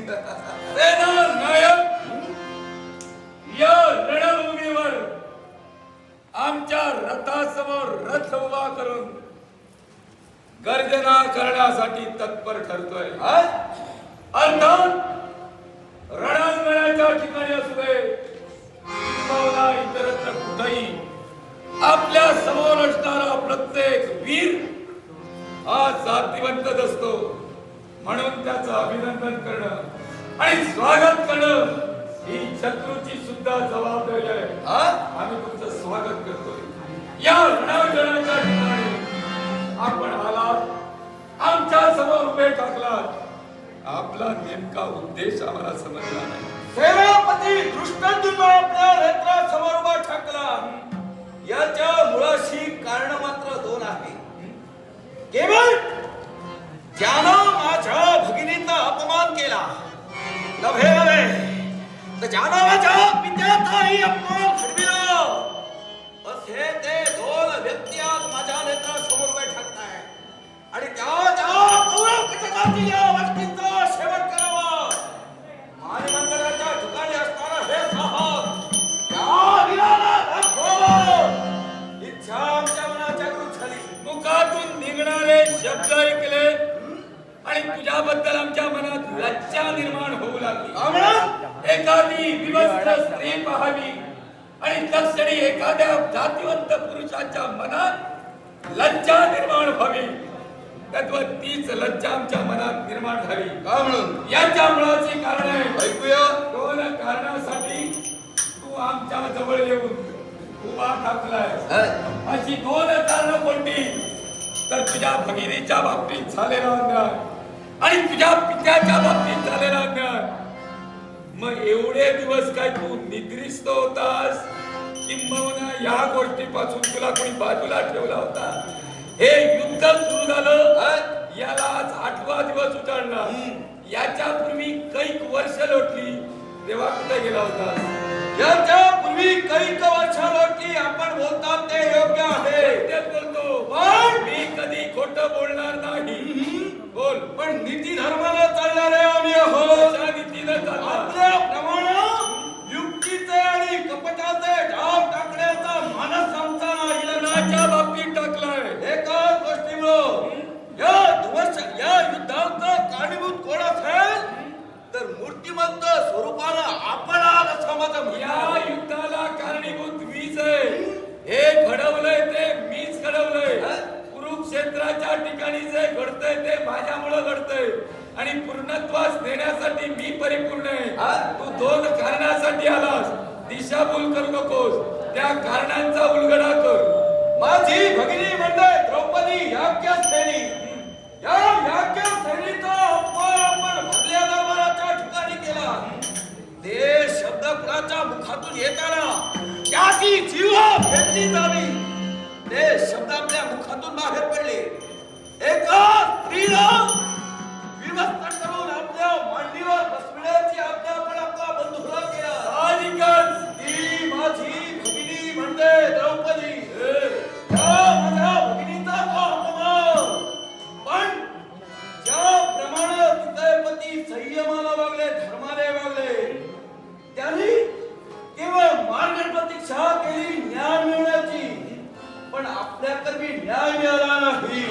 सेना नायक या रणभूमीवर आमच्या रथासमोर रथ उभा करून गर्जना करण्यासाठी तत्पर ठरतोय. अर्थात रणांगणाच्या ठिकाणी असू दे किंवा इतरत्र कुठेही आपल्या समोर असणारा प्रत्येक वीर हा जातिवंतच असतो. म्हणून त्याचं अभिनंदन करणं आणि स्वागत करणं ही शत्रूची सुद्धा जबाबदारी आहे. आम्ही तुमचं स्वागत करतोय. या रणांगणाच्या ठिकाणी आपण आलात, आमच्या समोर उभे टाकलात. आपला नेमका उद्देश आम्हाला समजला नाही. सेनापती दृष्टांतून आपल्या नेत्रासमोर उभा ठाकला. याच्या मुळाशी कारण मात्र दोन आहे. केवळ ज्यानं माझ्या भगिनीचा अपमान केला नव्हे तर ज्यानं माझ्या पित्याचाही अपमान घडविला असे ते दोन व्यक्ती आज माझ्या नेत्रासमोर उभे ठाकताय. आणि त्या कौरव कटकातील या व्यक्तींचा शेवट करावा. मानमंडळाच्या ठिकाणी असणारा हे साहस त्या वीराला दाखवावं इच्छा आमच्या मनात जागृत झाली. मुखातून निघणारे शब्द ऐकले आणि तुझ्याबद्दल आमच्या मनात लज्जा निर्माण होऊ लागली. एखादी विवस्त्र स्त्री पाहावी आणि तत्क्षणी एखाद्या जातिवंत पुरुषाच्या मनात लज्जा निर्माण व्हावी. तत्व तीच लज्जा आमच्या मनात निर्माण झाली. का म्हणून? याच्या मुळाची कारण आहे. ऐकूया. दोन कारणासाठी तू आमच्या जवळ येऊन उभा ठाकलाय. अशी दोन कारण कोणती? तर तुझ्या भगिनीच्या बाबतीत झालेला अन्याय आणि तुझ्या पित्याच्या बाबतीत झालेला अन्याय. मग एवढे दिवस काय तू निद्रिस्त होतास? किंबहुना या गोष्टीपासून तुला कोणी बाजूला ठेवला होता? हे युद्ध सुरू झालं, याला आज 8वा दिवस उजाडला. याच्या पूर्वी कैक वर्ष लोटली, तेव्हा कुठे गेला होता? याच्या पूर्वी कैक वर्ष लोटली. आपण बोलतात ते योग्य आहे. तेच बोलतो. पण मी कधी खोटं बोलणार नाही. बोल. पण नीती धर्माला चालणारे आम्ही आहोत. नीतीनं चालणार. आपल्याप्रमाणे युक्तीचे आणि कपटाचे डाव टाकण्याचा मानस आमचा इलनाच्या बाबतीत टाकलाय. एकाच गोष्टीमुळे या युद्धाचा कारणीभूत कोण असेल तर मूर्तिमंत स्वरूपानं आपण असा माझा. या युद्धाला कारणीभूत मीच आहे. हे घडवलंय ते मीच घडवलंय. कुरुक्षेत्राच्या ठिकाणी जे घडतंय ते माझ्यामुळे घडतंय आणि पूर्णत्वास देण्यासाठी मी परिपूर्ण आहे. तू दोन कारणासाठी आलास. दिशाभूल करू नकोस. त्या कारणांचा उलगडा कर. माझी भगिनी म्हणजे द्रौपदी याज्ञसेनी. या याज्ञसेनीचा अपमान आपण भरल्या दरबाराच्या ठिकाणी केला. ते शब्द कुणाच्या मुखातून येताना त्याची जीवा फेडली जावी. ते शब्द आपल्या मुखातून बाहेर पडले. एका स्त्रीला विवस्त्र करून आपल्या मांडीवर बसविण्याची आज्ञा आपण आपला बंधूला केला. ती माझी भगिनी म्हणजे द्रौपदी. माझ्या भगिनीचा तो अपमान. पण ज्याप्रमाणे तिचे पती संयमाला वागले, धर्माने वागले, त्यांनी केवळ मार्ग प्रतीक्षा केली न्याय मिळण्याची. पण आपल्याकडे न्याय मिळाला नाही.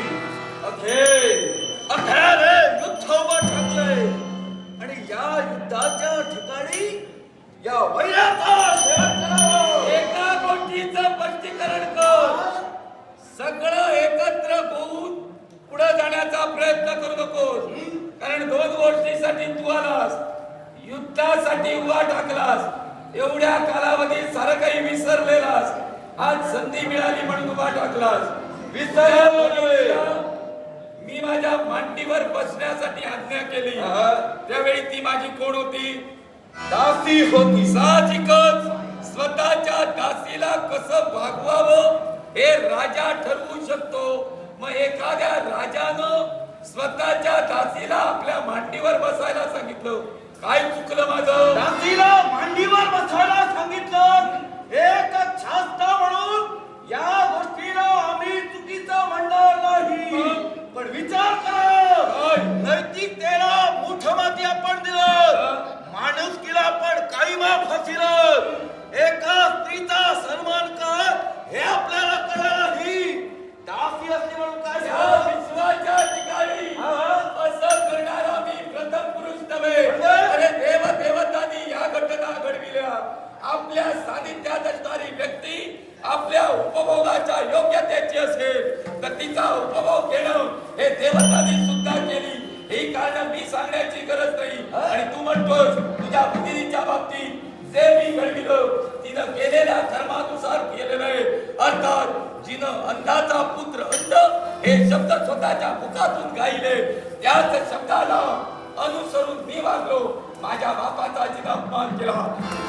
अखेर युद्ध उभं ठाकलंय आणि या युद्धाच्या ठिकाणी या वैराचा शेवट करावा. एका गोष्टीचं स्पष्टीकरण कर. सगळं एकत्र होऊन पुढे जाण्याचा प्रयत्न करू नकोस. कारण दोन गोष्टीसाठी तू आलास. युद्धासाठी उभा टाकलास. एवढ्या कालावधीत सारं काही विसरलेलास. आज संधी मिळाली म्हणून उभा टाकलास. मी माझ्या मांडीवर बसण्यासाठी आज्ञा केली. त्यावेळी ती माझी कोण होती? दासी होती. साहजिकच स्वतःच्या दासीला कसं भागवावं हे राजा ठरवू शकतो. मग एखाद्या राजानं स्वतःच्या दासीला आपल्या मांडीवर बसायला सांगितलं. काय चुकलं माझं? दासीला मांडीवर बसायला सांगितलं एक शास्त्र म्हणून या गोष्टीला आम्ही चुकीचं म्हणणार नाही. पण विचार करा, नैतिकतेला मोठं माती आपण दिलं. असेल तर तिचा उपभोग घेणं हे देवतांनी सुद्धा केली. ही कारण मी सांगण्याची गरज नाही. आणि तू म्हणतोस तुझ्या भगिनीच्या बाबतीत जे मी घडविलं तिनं केलेल्या कर्मानुसार केलेलं आहे. अर्थात जिनं अंधाचा पुत्र अंध हे शब्द स्वतःच्या मुखातून गायले त्याच शब्दाला अनुसरून मी वागलो. माझ्या बापाचा जिनं अपमान केला,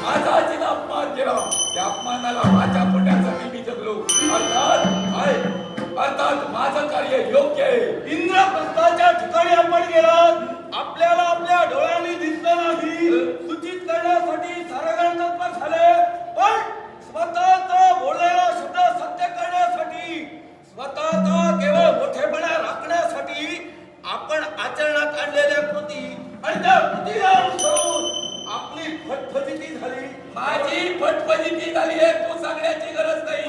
माझा जिनं अपमान केला, त्या अपमानाला वाचा फोडण्यासाठी मी जगलो. अर्थात माझं कार्य योग्य आहे. इंद्रप्रस्थाच्या ठिकाणी आपण गेलात. आपल्याला आपल्या डोळ्यांनी दिसलं नाही. सूचित करण्यासाठी सारगण तत्पर झाले. पण स्वतःचा बोललेला शब्द सत्य करण्यासाठी, स्वतःचा केवळ मोठेपणा राखण्यासाठी आपण आचरणात आणलेल्या कृती आणि त्या कृतीला अनुसरून आपली फटफटिती झाली. माझी फटफटिती झाली हे तू सांगण्याची गरज नाही.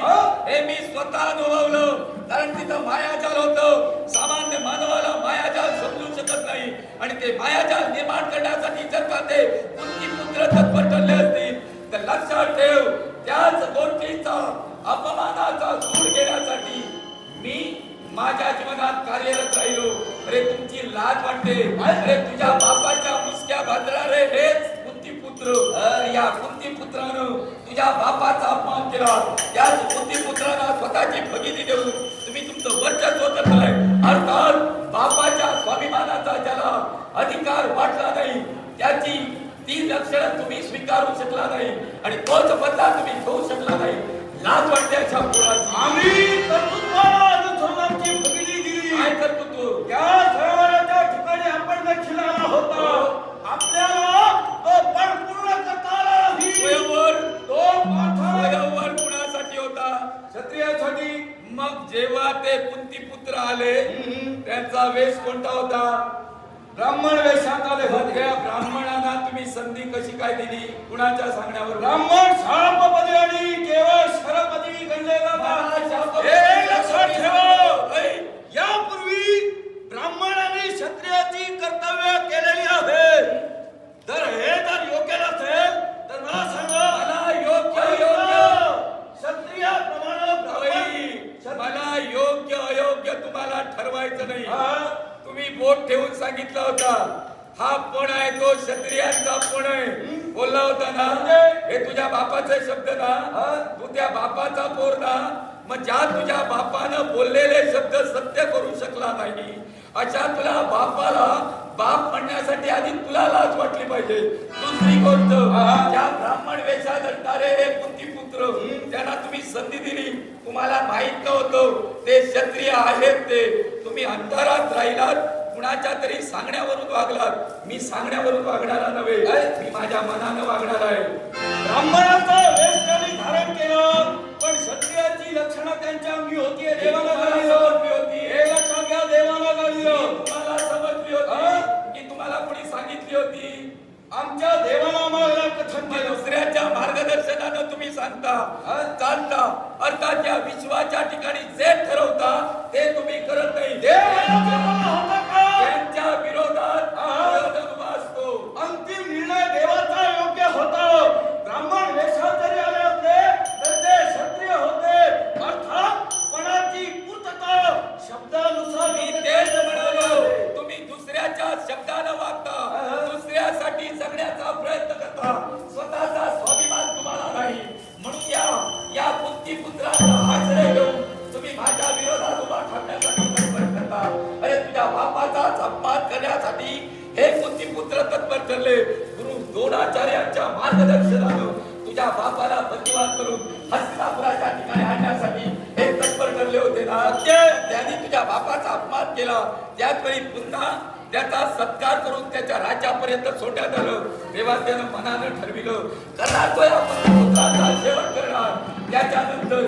हे मी स्वतः अनुभवलं. कारण तिथं मायाजाल होतं. सामान्य मानवाला मायाजाल समजू शकत नाही. आणि ते मायाजाल निर्माण करण्यासाठी जर का ते कुंती पुत्र तत्पर ठरले असतील तर लक्षात ठेव त्याच गोष्टीचा अपमानाचा सूड घेण्यासाठी मी माझ्या जीवनात कार्यरत राहिलो. अरे तुमची लाज वाटते. अरे तुझ्या बापाच्या मुसक्या भाजणारे हेच कुंतीपुत्र. या कुंतीपुत्रानं तुझ्या बापाचा अपमान केला. त्याच कुंतीपुत्राला स्वतःची भगिनी देऊन तुम्ही तुमचं वर्चस्व करताय. अर्थात बापाच्या स्वाभिमानाचा ज्याला अधिकार वाटला नाही त्याची ती लक्षणं तुम्ही स्वीकारू शकला नाही आणि तोच बदला तुम्ही घेऊ शकला नाही. लाज वाटते अशा मुलाची. आम्ही कर्तृत्वाला अनुसरणाची भगिनी दिली. काय करतो तू? त्या स्वयंवराच्या ठिकाणी आपण देखील आला होता. आपल्याला तो पण पूर्ण करता आला नाही. स्वयंवर तो पाठा स्वयंवर कुणासाठी होता? क्षत्रियासाठी. मग जेव्हा ते कुंतीपुत्र आले त्यांचा वेश कोणता होता? ब्राह्मण वेशात आले होते. या ब्राह्मणांना तुम्ही संधी कशी काय दिली? कुणाच्या सांगण्यावर? ब्राह्मण शापपदी आणि केवळ शरपदी गणले जातात. हे लक्षात ठेवा. यापूर्वी ब्राह्मणांनी क्षत्रियाची कर्तव्य केलेली आहेत. जर हे जर योग्य नसेल तर मला सांगा. मला योग्य क्षत्रियाप्रमाणे मला योग्य अयोग्य तुम्हाला ठरवायचं नाही. तुम्ही बोट ठेवून सांगितलं होता हा पण आहे तो क्षत्रियांचा पण आहे बोलला होता ना. हे तुझ्या बापाचे शब्द ना. तू त्या बापाचा पोर ना. मग ज्या तुझ्या बापानं बोललेले शब्द सत्य करू शकला नाही अशा तुला बापाला बाप म्हणण्यासाठी आधी तुला लाज वाटली पाहिजे. दुसरी गोष्ट ज्या ब्राह्मण वेशात असणारे हे कुंतीपुत्र त्यांना तुम्ही संधी दिली. तुम्हाला माहित नव्हतं ते क्षत्रिय आहेत. ते तुम्ही अंधारात राहिलात. कुणाच्या तरी सांगण्यावरून वागलात. मी सांगण्यावरून वागणारा नव्हे. मी माझ्या मनानं वागणार आहे. ब्राह्मणाचा वेश त्यांनी धारण केलं पण क्षत्रियाची लक्षणं त्यांच्या अंगी होती. देवाला समजली होती. हे लक्षात घ्या. देवाला गाडलं. तुम्हाला समजली होती की तुम्हाला कोणी सांगितली होती? आमच्या देवाला आम्हाला कथन केलं. दुसऱ्याच्या मार्गदर्शनानं तुम्ही सांगता चालता. अर्थात या विश्वाच्या ठिकाणी जे ठरवता ते तुम्ही करत नाही. त्यांच्या विरोधात असतो. अंतिम निर्णय देवाचा योग्य होता. ब्राह्मण वेशात जरी आले असते तर ते क्षत्रिय होते. अर्थात पणाची पूर्तता शब्दानुसार मी तेच म्हणालो. तुम्ही दुसऱ्याच्या शब्दानं वागता. दुसऱ्यासाठी जगण्याचा प्रयत्न करता. स्वतःचा स्वाभिमान तुम्हाला नाही. म्हणून या कुंतीपुत्राचा आश्रय घेऊन तुम्ही माझ्या विरोधात उभा ठाकण्यासाठी तत्पर करता. अरे तुझ्या बापाचाच अपमान करण्यासाठी हे कुंतीपुत्र तत्पर ठरले. गुरु द्रोणाचार्यांच्या मार्गदर्शनानं तुझ्या बापाला बंदिवान करून हस्तिनापुराच्या ठिकाणी आणण्यासाठी हे तत्पर ठरले होते ना. त्यांनी तुझ्या बापाचा अपमान केला. त्याच वेळी पुन्हा त्याचा सत्कार करून त्याच्या राज्यापर्यंत सोडण्यात आलं. तेव्हा त्यानं मनानं ठरविलं करणार तो या पुत्राचा शेवट करणार. त्याच्यानंतर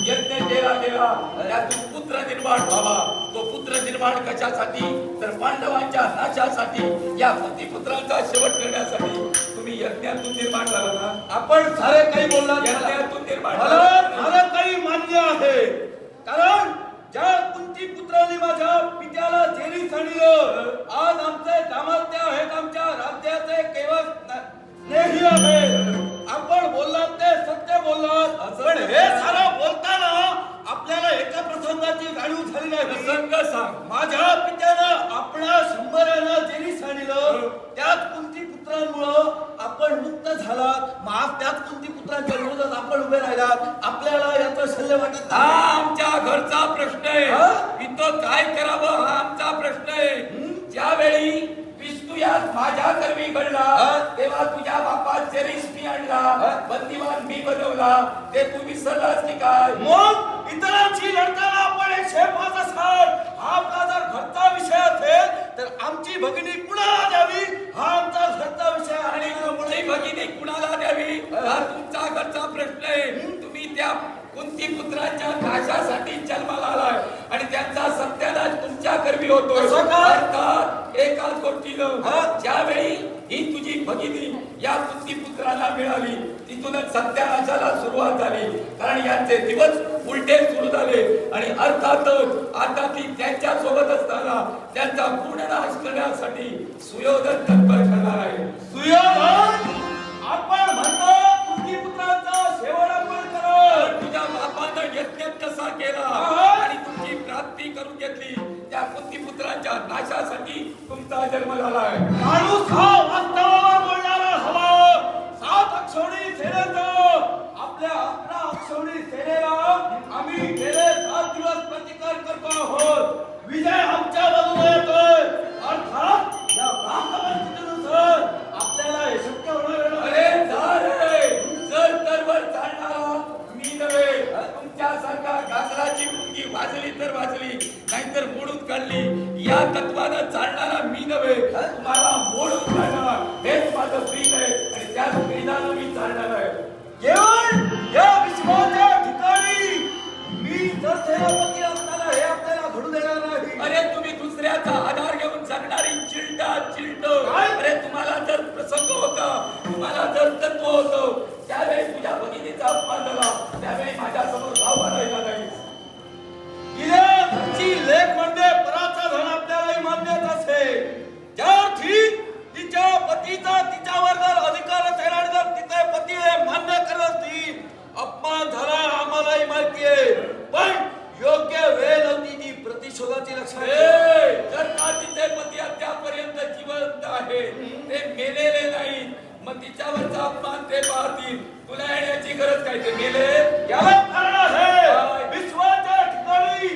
यज्ञ केला गेला. त्यातून पुत्र निर्माण व्हावा. तो पुत्र निर्माण कशासाठी तर पांडवांच्या नाशासाठी. या पुत्रांचा शेवट करण्यासाठी तुम्ही यज्ञातून निर्माण झाला ना. आपण सारे काही बोललात. यज्ञातून निर्माण मला काही मान्य आहे. कारण ज्या कुंतीपुत्रांनी माझ्या पित्याला जेरीस आणलं आज आमचे दाम्पत्य आहेत. आमच्या राज्याचे केवळ स्नेही आहेत. आपण बोललात ते सत्य बोललात. पण हे सारं बोलताना आपल्याला एका प्रसंग प्रसंगाची जाणीव झाली नाही. प्रसंग सांग. माझ्या पित्यानं आपणा 100 जरी सांगितलं त्यात कुंती पुत्रांमुळं आपण मुक्त झाला. मग त्यात कुंती पुत्रांच्या विरोधात आपण उभे राहिला. आपल्याला याचं शल्य वाटत हा नाही. आमच्या घरचा प्रश्न आहे. हा? इथं काय करावं हा आमचा प्रश्न आहे. ज्यावेळी विष्णू यात माझ्या कर्मी घडला तेव्हा तुझ्या बापाचे रिस मी आणला, बंदीवान मी बनवला, ते तू विसरलास की काय? मग इतरांची लढताना आपण 105 असाल. हा आपला जर घरचा विषय असेल तर आमची भगिनी कुणाला द्यावी हा आमचा घरचा विषय आहे. आणि तुमची भगिनी कुणाला द्यावी हा तुमचा घरचा प्रश्न आहे. तुम्ही त्या कुंती पुत्रांच्या नाशासाठी जन्माला आलाय आणि त्यांचा सत्यानाश तुमच्या कर्मी होतोय. असं काय? अर्थात एकाच गोष्टीनं ज्यावेळी ही तुझी भगिनी या कुंती पुत्राला मिळाली तिथूनच सत्यानाशाला सुरुवात झाली. कारण यांचे दिवस उलटे सुरू झाले आणि अर्थातच आता ती त्यांच्या सोबत असताना त्यांचा पूर्ण नाश करण्यासाठी सुयोधन तत्पर ठरणार आहे. सुयोधन आपण म्हणतो कुंती पुत्रांचा शेवट आपण करू. तुझ्या बापानं यज्ञ कसा केला आणि तुमची प्राप्ती करून घेतली त्या कुंती पुत्रांच्या नाशासाठी तुमचा जन्म झालाय. माणूस हा वास्तवावर बोलणारा हवा. 7 अक्षौणी सेनेचं आपल्या 11 अक्षौणी सेनेला आम्ही गेले 7 दिवस प्रतिकार करतो आहोत. विजय आमच्या बाजूने येतोय. अर्थात या परिस्थितीनुसार आपल्याला हे शक्य होणार नाही. अरे जा रे, जर तरवर चालणारा मी नव्हे. तुमच्यासारखा घासराची मुंगी वाजली तर वाजली नाहीतर मोडून काढली या तत्वानं चालणारा मी नव्हे. तुम्हाला मोडून काढणार हेच माझं प्रीत आहे आणि त्याच प्रीतानं मी चालणार आहे. केवळ या विश्वाच्या ठिकाणी मी जर सेनापती असताना हे आपल्याला घडू देणार नाही. अरे तुम्ही दुसऱ्याचा आधार घेऊन जगणारी चिलटा चिलट. काय? अरे तुम्हाला जर प्रसंग होता, तुम्हाला जर तत्व होतं, त्यावेळी तुझ्या भगिनीचा अपमान झाला, त्यावेळी माझ्या समोर धावा राहिला नाही. तिची लेख म्हणजे पराचा धन आपल्यालाही मान्यच असेल. ज्या अर्थी तिच्या पतीचा तिच्यावर जर अधिकार असेल आणि जर तिचे पती हे मान्य करत असतील अपमान झाला आम्हालाही माहिती आहे. पण योग्य वेळ नव्हती ती प्रतिशोधाची. लक्षात ठेव. जर का तिचे पती अद्यापर्यंत जिवंत आहे, ते मेलेले नाहीत, मग तिच्यावरचा अपमान ते पाहतील. तुला येण्याची गरज काय? ते मेले. याला कारण आहे विश्वाच्या ठिकाणी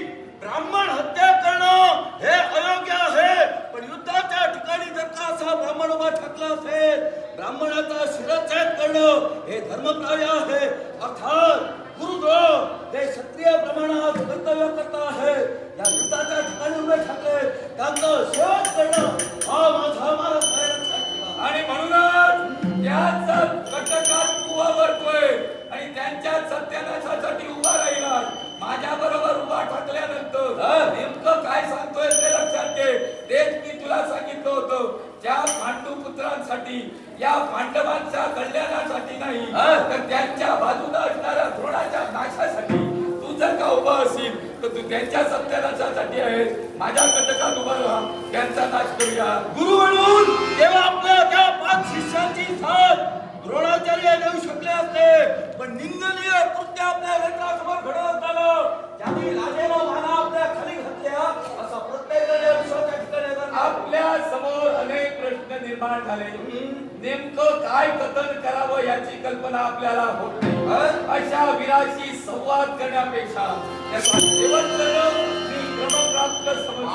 ब्राह्मण हत्या करणं हे अयोग्य आहे. पण युद्धाच्या ठिकाणी जर का असा ब्राह्मण उभा ठाकला असेल ब्राह्मणाचा शिरच्छेद करणं हे धर्मकार्य आहे. अर्थात गुरुद्रोह हे क्षत्रिय प्रमाणात कर्तव्य करता आहे. या युद्धाच्या ठिकाणी उभे ठाकले त्यांचं शेवट करणं हा माझा मानस आहे. आणि म्हणूनच त्याच कटकात तू आवरतोय आणि त्यांच्या सत्यानाशासाठी उभा राहिला. माझ्या बरोबर उभा ठाकल्यानंतर नेमकं काय सांगतोय ते लक्षात घे. तेच मी तुला सांगितलं होतं. त्या पांडू पुत्रांसाठी या पांडवांच्या कल्याणासाठी नाही तर त्यांच्या बाजूला असणाऱ्या द्रोणाच्या नाशासाठी तू जर का उभा असेल तर तू त्यांच्या सत्यानाशासाठी आहे. माझ्या कटकात उभा राहा, त्यांचा नाश करूया. गुरु म्हणून तेव्हा आपल्या त्या 5 शिष्यांची साथ द्रोणाचार्य देऊ शकले असते. पण निंदनीय कृत्य आपल्या नेत्रासमोर घडत असताना त्यांनी लाजेला माना आपल्या खाली घातल्या असा प्रत्येक विश्वाच्या ठिकाणी आपल्या समोर अनेक प्रश्न निर्माण झाले. नेमकं काय कथन करावं याची कल्पना आपल्याला होत नाही. अशा वीराशी संवाद करण्यापेक्षा त्याचा सेवन करणं मी क्रमप्राप्त समजतो.